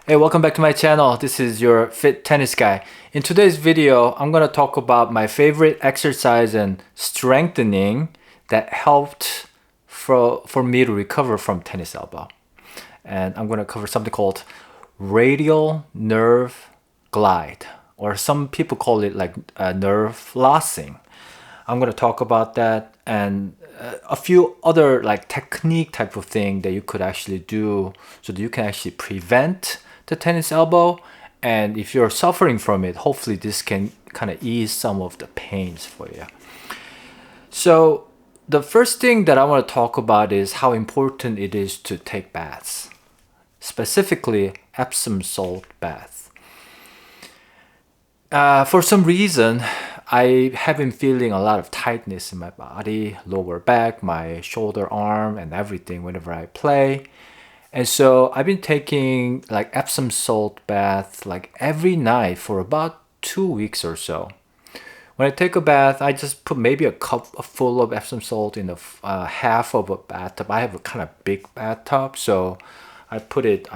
Hey, welcome back to my channel. This is your fit tennis guy. In today's video, I'm going to talk about my favorite exercise and strengthening that helped for me to recover from tennis elbow. And I'm going to cover something called radial nerve glide, or some people call it like nerve flossing. I'm going to talk about that and a few other like technique type of thing that you could actually do so that you can actually prevent the tennis elbow. And if you're suffering from it, hopefully this can kind of ease some of the pains for you. So the first thing that I want to talk about is how important it is to take baths, specifically Epsom salt bath. For some reason, I have been feeling a lot of tightness in my body, lower back, my shoulder, arm, and everything whenever I play. And so I've been taking like Epsom salt bath like every night for about 2 weeks or so. When I take a bath, I just put maybe a cup full of Epsom salt in half of a bathtub. I have a kind of big bathtub, so I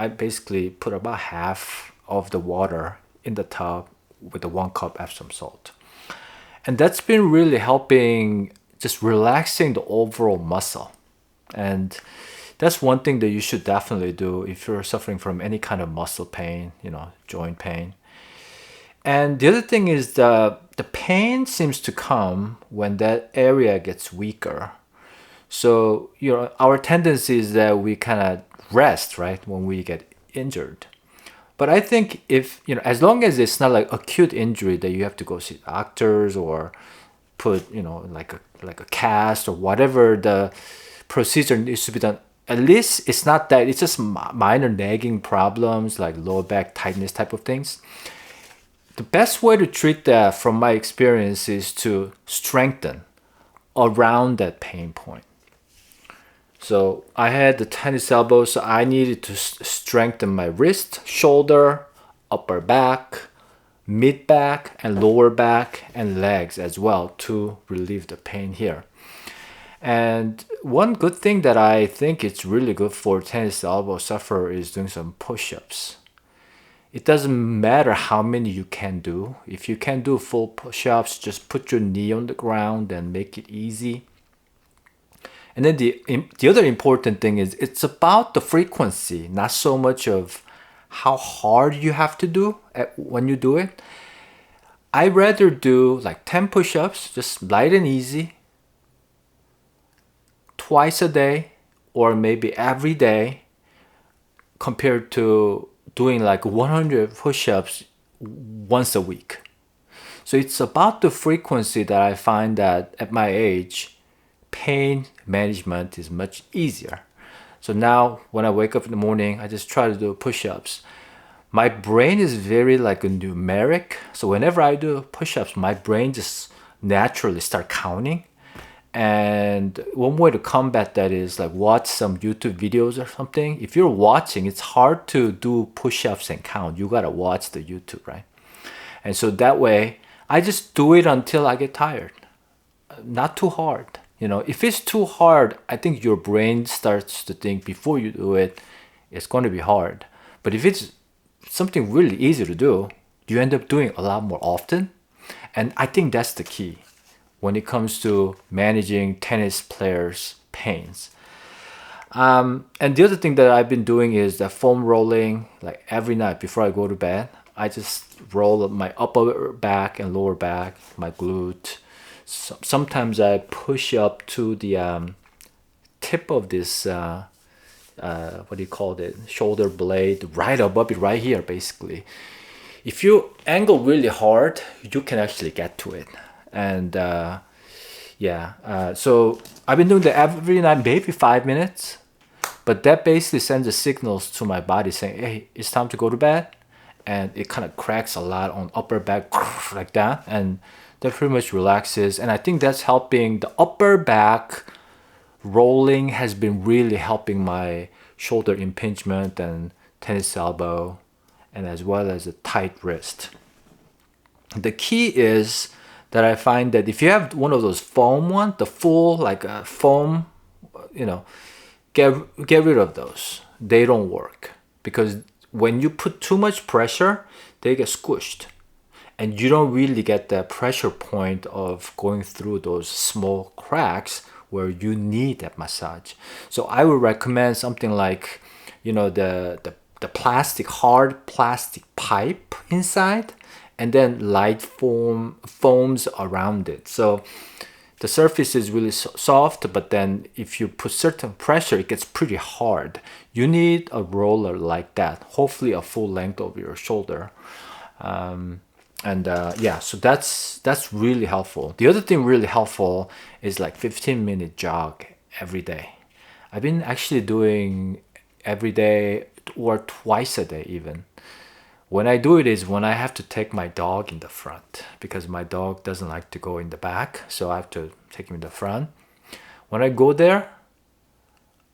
basically put about half of the water in the tub with the 1 cup Epsom salt. And that's been really helping, just relaxing the overall muscle. And that's one thing that you should definitely do if you're suffering from any kind of muscle pain, joint pain. And the other thing is the pain seems to come when that area gets weaker. So, our tendency is that we kind of rest, right, when we get injured. But I think if, as long as it's not like acute injury that you have to go see doctors or put, like a cast or whatever the procedure needs to be done, at least it's not that, it's just minor nagging problems like lower back tightness type of things. The best way to treat that from my experience is to strengthen around that pain point. So I had the tennis elbow, so I needed to strengthen my wrist, shoulder, upper back, mid back, and lower back, and legs as well to relieve the pain here. And one good thing that I think it's really good for tennis elbow sufferer is doing some push-ups. It doesn't matter how many you can do. If you can do full push-ups, just put your knee on the ground and make it easy. And then the other important thing is it's about the frequency, not so much of how hard you have to do when you do it. I'd rather do like 10 push-ups, just light and easy, twice a day or maybe every day, compared to doing like 100 push-ups once a week. So it's about the frequency that I find that at my age, pain management is much easier. So now when I wake up in the morning, I just try to do push-ups. My brain is very like a numeric. So whenever I do push-ups, my brain just naturally start counting. And one way to combat that is like watch some YouTube videos or something. If you're watching, it's hard to do push-ups and count. You gotta watch the YouTube, right? And so that way, I just do it until I get tired. Not too hard. If it's too hard, I think your brain starts to think before you do it, it's going to be hard. But if it's something really easy to do, you end up doing a lot more often. And I think that's the key when it comes to managing tennis players' pains. And the other thing that I've been doing is the foam rolling, like every night before I go to bed. I just roll my upper back and lower back, my glute. Sometimes I push up to the tip of this, what do you call it, shoulder blade, right above it, right here, basically. If you angle really hard, you can actually get to it. And so I've been doing that every night, maybe 5 minutes. But that basically sends the signals to my body saying, hey, it's time to go to bed. And it kind of cracks a lot on upper back like that. And that pretty much relaxes. And I think that's helping the upper back rolling has been really helping my shoulder impingement and tennis elbow, and as well as a tight wrist. The key is that I find that if you have one of those foam ones, the full like foam, get rid of those. They don't work because when you put too much pressure, they get squished. And you don't really get that pressure point of going through those small cracks where you need that massage. So I would recommend something like, the plastic, hard plastic pipe inside, and then light foams around it. So the surface is really soft, but then if you put certain pressure, it gets pretty hard. You need a roller like that, hopefully a full length of your shoulder. So that's really helpful. The other thing really helpful is like 15-minute jog every day. I've been actually doing every day or twice a day even. When I do it is when I have to take my dog in the front, because my dog doesn't like to go in the back, so I have to take him in the front. When I go there,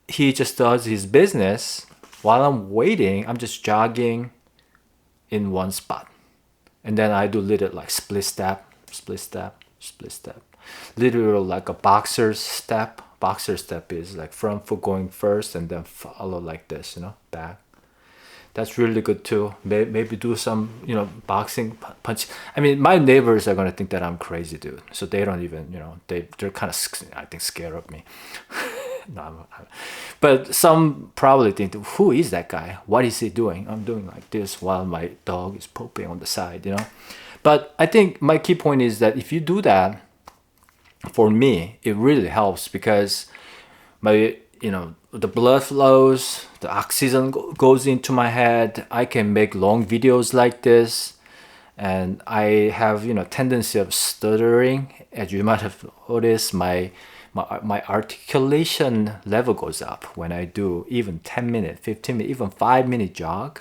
he just does his business. While I'm waiting, I'm just jogging in one spot. And then I do little like split step, split step, split step. Literally like a boxer's step. Boxer step is like front foot going first and then follow like this, back. That's really good too. Maybe do some, boxing punch. I mean, my neighbors are gonna think that I'm crazy, dude. So they don't even, they're kind of, I think, scared of me. No, but some probably think, who is that guy? What is he doing? I'm doing like this while my dog is pooping on the side, But I think my key point is that if you do that, for me, it really helps because the blood flows, the oxygen goes into my head. I can make long videos like this, and I have tendency of stuttering. As you might have noticed, my articulation level goes up when I do even 10-minute, 15-minute, even 5-minute jog.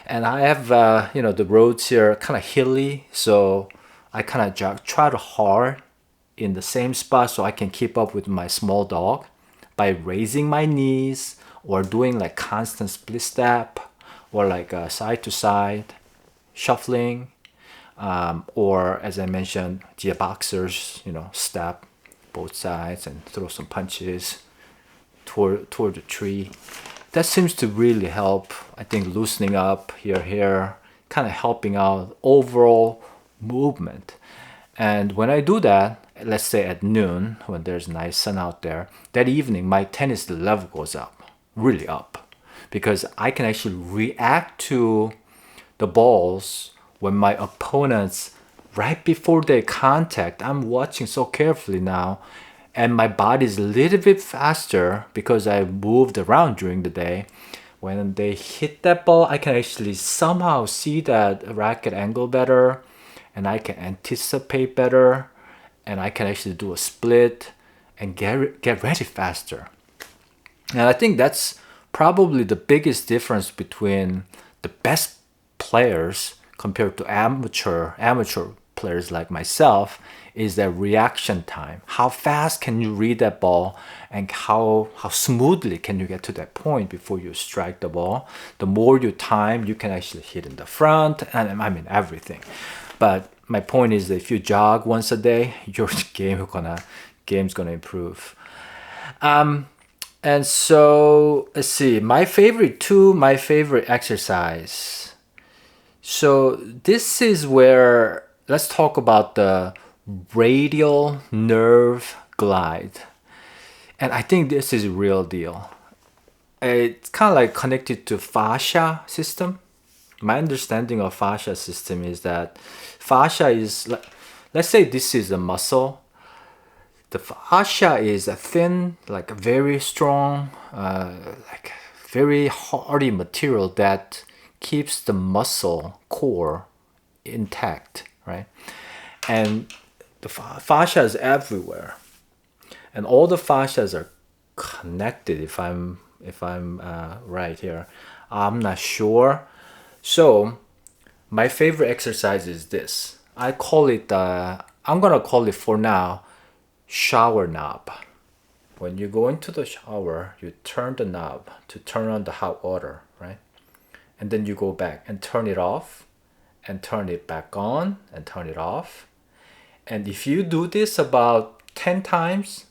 And I have the roads here kind of hilly, so I kind of jog, try to hard in the same spot so I can keep up with my small dog by raising my knees or doing like constant split step or like side to side shuffling, or as I mentioned, the boxers, step both sides and throw some punches toward the tree. That seems to really help, I think, loosening up here, kind of helping out overall movement. And when I do that, let's say at noon, when there's nice sun out there, that evening my tennis level goes up, really up, because I can actually react to the balls when my opponents, right before they contact, I'm watching so carefully now, and my body's a little bit faster because I moved around during the day. When they hit that ball, I can actually somehow see that racket angle better, and I can anticipate better, and I can actually do a split and get ready faster. And I think that's probably the biggest difference between the best players compared to amateur players like myself, is that reaction time. How fast can you read that ball, and how smoothly can you get to that point before you strike the ball? The more you time, you can actually hit in the front, and I mean everything. But my point is that if you jog once a day, your game's gonna improve. And so let's see, my favorite exercise. So this is where, let's talk about the radial nerve glide. And I think this is a real deal. It's kind of like connected to fascia system. My understanding of fascia system is that fascia is, let's say this is a muscle. The fascia is a thin, like a very strong, like very hardy material that keeps the muscle core intact, right? And the fascia is everywhere, and all the fascias are connected. If I'm right here, I'm not sure. So my favorite exercise is this. I'm gonna call it for now shower knob. When you go into the shower, you turn the knob to turn on the hot water, right? And then you go back and turn it off and turn it back on and turn it off. And if you do this about 10 times,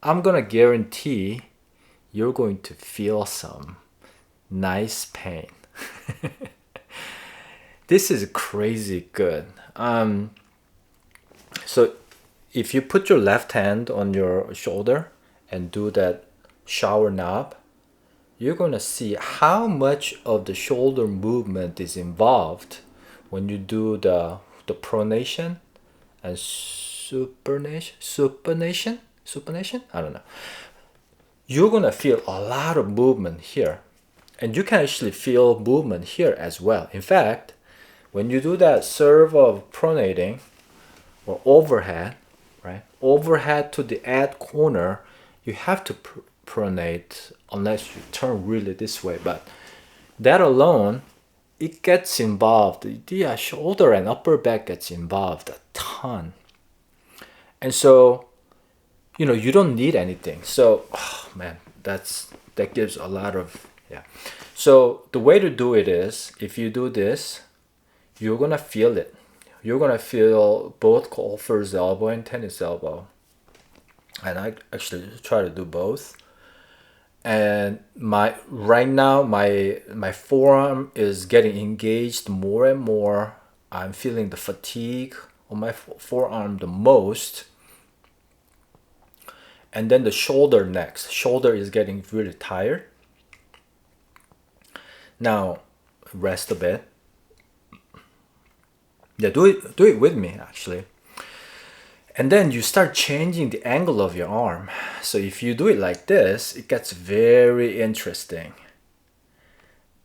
I'm gonna guarantee you're going to feel some nice pain. This is crazy good. So if you put your left hand on your shoulder and do that shower knob, you're gonna see how much of the shoulder movement is involved when you do the pronation and supination. I don't know. You're gonna feel a lot of movement here, and you can actually feel movement here as well. In fact, when you do that serve of pronating or overhead, right? Overhead to the add corner, you have to pronate unless you turn really this way. But that alone, it gets involved. The shoulder and upper back gets involved a ton. And so, you don't need anything. So, oh man, that gives a lot of, yeah. So the way to do it is, if you do this, you're gonna feel it. You're gonna feel both golfer's elbow and tennis elbow. And I actually try to do both. And right now my forearm is getting engaged more and more. I'm feeling the fatigue on my forearm the most. And then the shoulder next. Shoulder is getting really tired. Now rest a bit. Yeah, do it with me actually. And then you start changing the angle of your arm. So if you do it like this, it gets very interesting.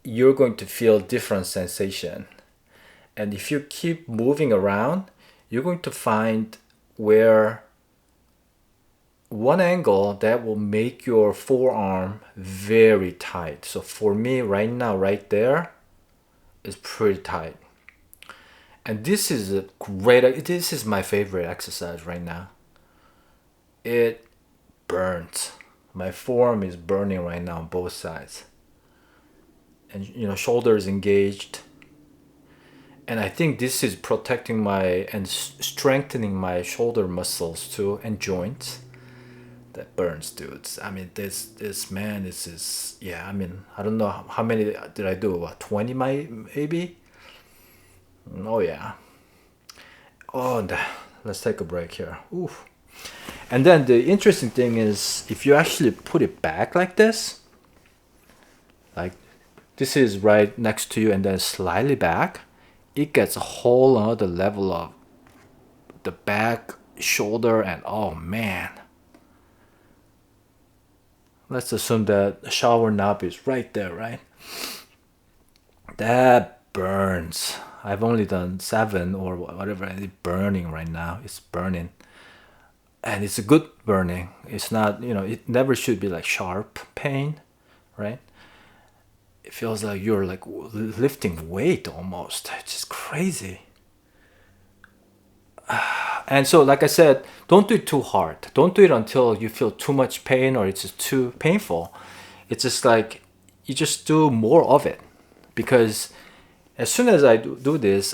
You're going to feel different sensation. And if you keep moving around, you're going to find where one angle that will make your forearm very tight. So for me right now, right there, is pretty tight. And this is this is my favorite exercise right now. It burns. My forearm is burning right now on both sides. And shoulder is engaged. And I think this is protecting and strengthening my shoulder muscles too and joints. That burns, dudes. I mean, this is, yeah, I mean, I don't know how many did I do? What, 20 maybe? Oh yeah. Oh, let's take a break here. Oof. And then the interesting thing is, if you actually put it back like this, like this is right next to you and then slightly back, it gets a whole other level of the back, shoulder, and oh man. Let's assume that the shower knob is right there, right? That burns. I've only done 7 or whatever, and it's burning right now. It's burning. And it's a good burning. It's not, it never should be like sharp pain, right? It feels like you're like lifting weight almost. It's just crazy. And so, like I said, don't do it too hard. Don't do it until you feel too much pain or it's just too painful. It's just like you just do more of it, because as soon as I do this,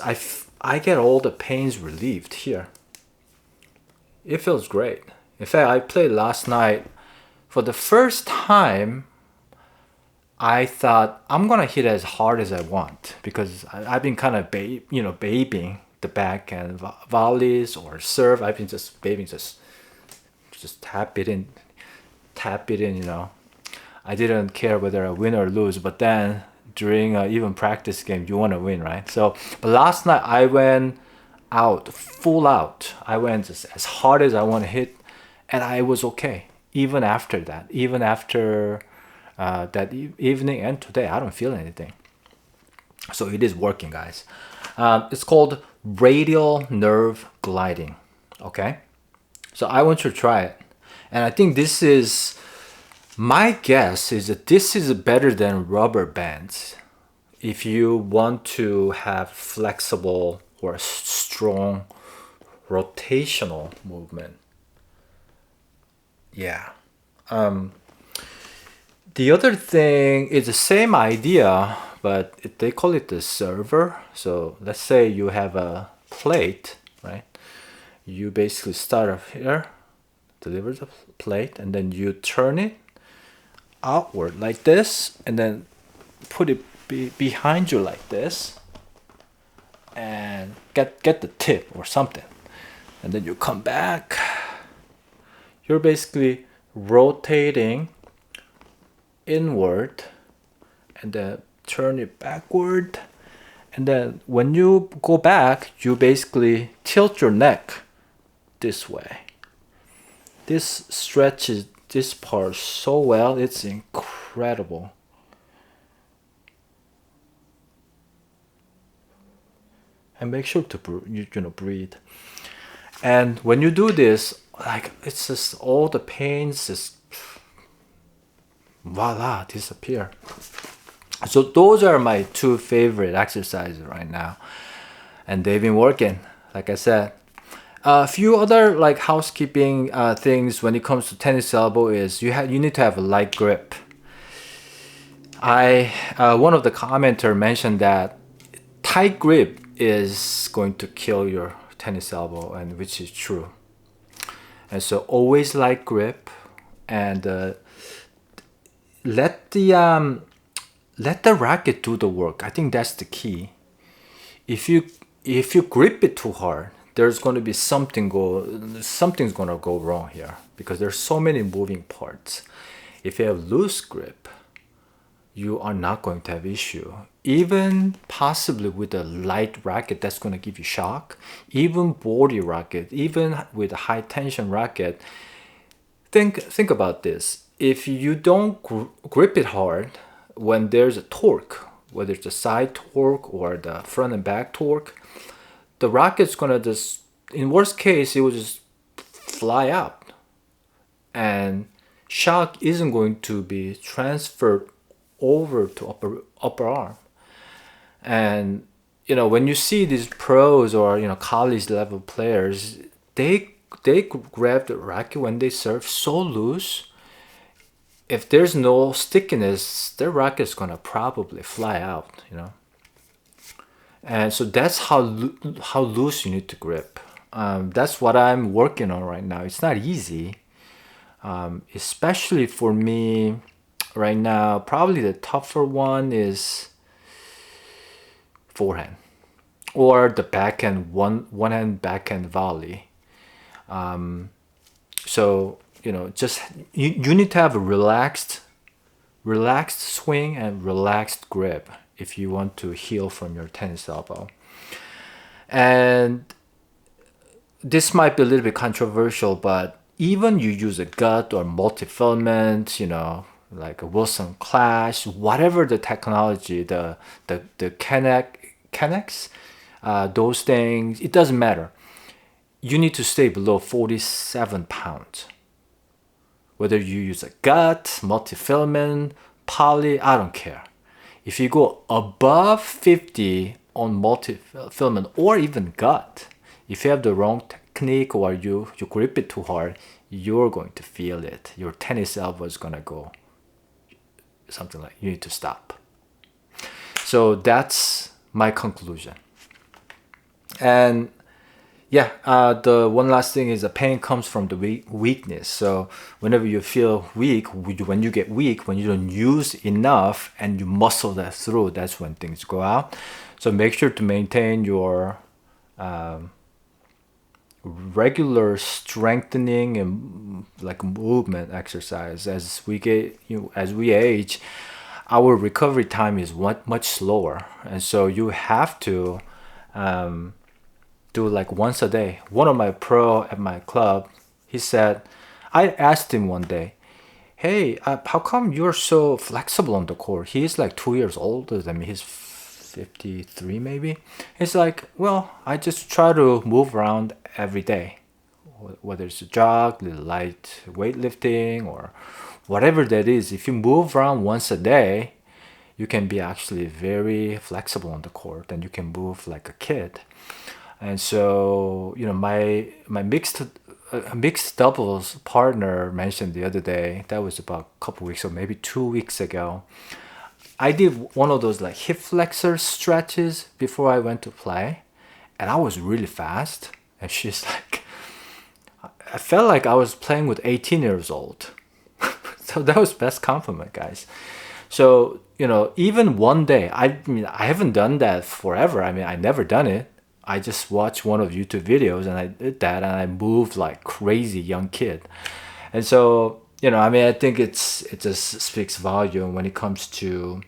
I get all the pains relieved here. It feels great. In fact, I played last night. For the first time, I thought I'm gonna hit as hard as I want, because I've been kind of babying the backhand volleys or serve. I've been just babying, just tap it in. I didn't care whether I win or lose, but then during even practice game, you want to win, right? So, but last night I went out, full out. I went just as hard as I want to hit, and I was okay. Even after that, even after that evening and today, I don't feel anything. So it is working, guys. It's called radial nerve gliding. Okay, so I want you to try it, and I think this is, my guess is that this is better than rubber bands if you want to have flexible or strong rotational movement. Yeah. The other thing is the same idea, but they call it the server. So let's say you have a plate, right? You basically start off here, deliver the plate, and then you turn it outward like this, and then put it behind you like this and get the tip or something, and then you come back. You're basically rotating inward and then turn it backward, and then when you go back, you basically tilt your neck this way. This stretches this part so well, it's incredible. And make sure to breathe. And when you do this, like, it's just all the pains just voila, disappear. So those are my two favorite exercises right now, and they've been working, like I said. A few other like housekeeping things when it comes to tennis elbow is you need to have a light grip. One of the commenter mentioned that tight grip is going to kill your tennis elbow, and which is true. And so always light grip, and let the racket do the work. I think that's the key. If you grip it too hard, there's going to be something's going to go wrong here, because there's so many moving parts. If you have loose grip, you are not going to have issue. Even possibly with a light racket that's going to give you shock, even body racket, even with a high tension racket, think about this. If you don't grip it hard, when there's a torque, whether it's a side torque or the front and back torque, the racket's gonna just, in worst case, it will just fly out, and shock isn't going to be transferred over to upper arm. And when you see these pros or college level players, they grab the racket when they serve so loose. If there's no stickiness, their racket's gonna probably fly out, And so that's how loose you need to grip. That's what I'm working on right now. It's not easy, especially for me right now. Probably the tougher one is forehand or the backhand one hand backhand volley. So just you need to have a relaxed swing and relaxed grip if you want to heal from your tennis elbow. And this might be a little bit controversial, but even you use a gut or multi-filament, like a Wilson Clash, whatever the technology, the Canex, those things, it doesn't matter. You need to stay below 47 pounds. Whether you use a gut, multi-filament, poly, I don't care. If you go above 50 on multi-filament or even gut, if you have the wrong technique or you grip it too hard, you're going to feel it. Your tennis elbow is going to go something like you need to stop. So that's my conclusion. And yeah, the one last thing is the pain comes from the weakness. So whenever you feel weak, when you get weak, when you don't use enough and you muscle that through, that's when things go out. So make sure to maintain your regular strengthening and like movement exercise. As we age, our recovery time is much slower, and so you have to do like once a day. One of my pro at my club, he said, I asked him one day, hey, how come you're so flexible on the court? He's like 2 years older than me. He's 53 maybe. He's like, well, I just try to move around every day, whether it's a jog, light weightlifting, or whatever that is. If you move around once a day, you can be actually very flexible on the court, and you can move like a kid. And so, my mixed doubles partner mentioned the other day, that was about a couple weeks or maybe 2 weeks ago, I did one of those like hip flexor stretches before I went to play, and I was really fast. And she's like, I felt like I was playing with 18 years old. So that was best compliment, guys. So you know, even one day, I mean, I haven't done that forever. I mean, I never done it. I just watched one of YouTube videos and I did that and I moved like crazy young kid. And so, you know, I mean, I think it just speaks volume when it comes to,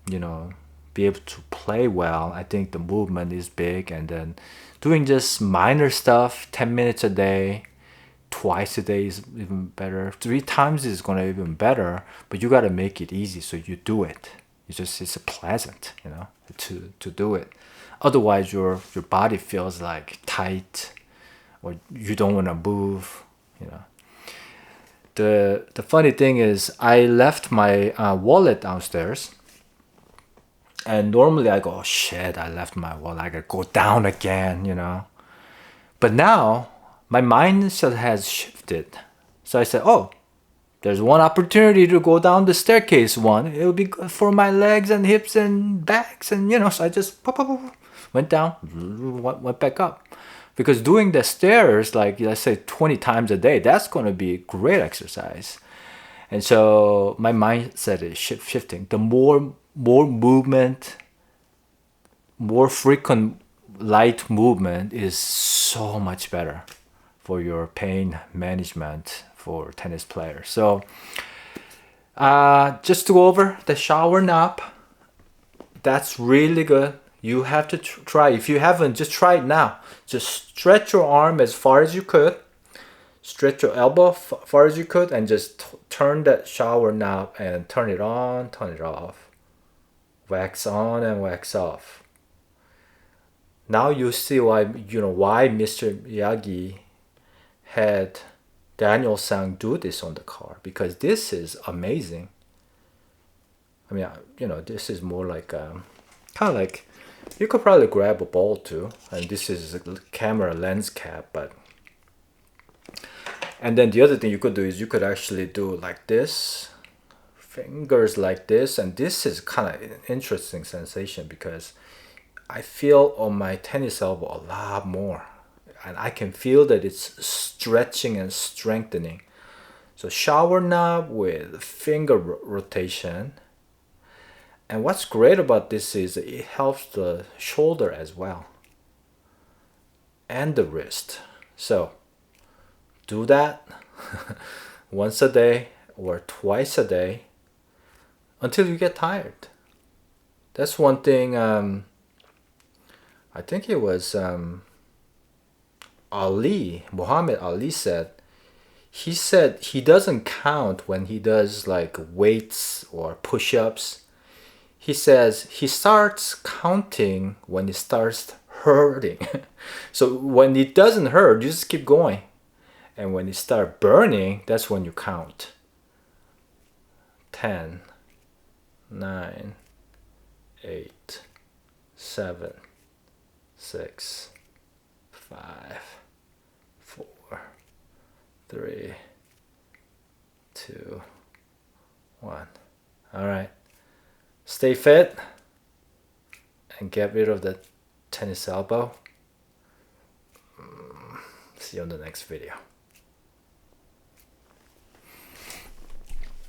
you know, be able to play well. I think the movement is big, and then doing just minor stuff, 10 minutes a day, twice a day is even better. 3 times is gonna even better, but you gotta make it easy so you do it. It's pleasant, you know, to do it. Otherwise your body feels like tight or you don't wanna move, you know. The funny thing is I left my wallet downstairs, and normally I go, oh shit, I left my wallet, I gotta go down again, you know. But now my mindset has shifted. So I said, oh, there's one opportunity to go down the staircase one. It'll be good for my legs and hips and backs. And, you know, so I just went down, went back up. Because doing the stairs, like let's say 20 times a day, that's going to be great exercise. And so my mindset is shifting. The more movement, more frequent light movement is so much better for your pain management for tennis players. So just to go over the shower knob, that's really good. You have to try. If you haven't, just try it now. Just stretch your arm as far as you could, stretch your elbow far as you could, and just turn that shower knob and turn it on, turn it off, wax on and wax off. Now you see why, you know, why Mr. Miyagi had Daniel Sang do this on the car, because this is amazing. I mean, you know, this is more like kind of like you could probably grab a ball too, and this is a camera lens cap, but and then the other thing you could do is you could actually do like this, fingers like this, and this is kind of an interesting sensation because I feel on my tennis elbow a lot more, and I can feel that it's stretching and strengthening. So shower knob with finger rotation. And what's great about this is it helps the shoulder as well and the wrist. So do that once a day or twice a day until you get tired. That's one thing. I think it was Muhammad Ali said. He said he doesn't count when he does like weights or push-ups. He says he starts counting when it starts hurting. So when it doesn't hurt, you just keep going. And when it starts burning, that's when you count. 10, 9, 8, 7, 6, 5, 4, 3, 2, 1. All right. Stay fit and get rid of the tennis elbow. See you on the next video.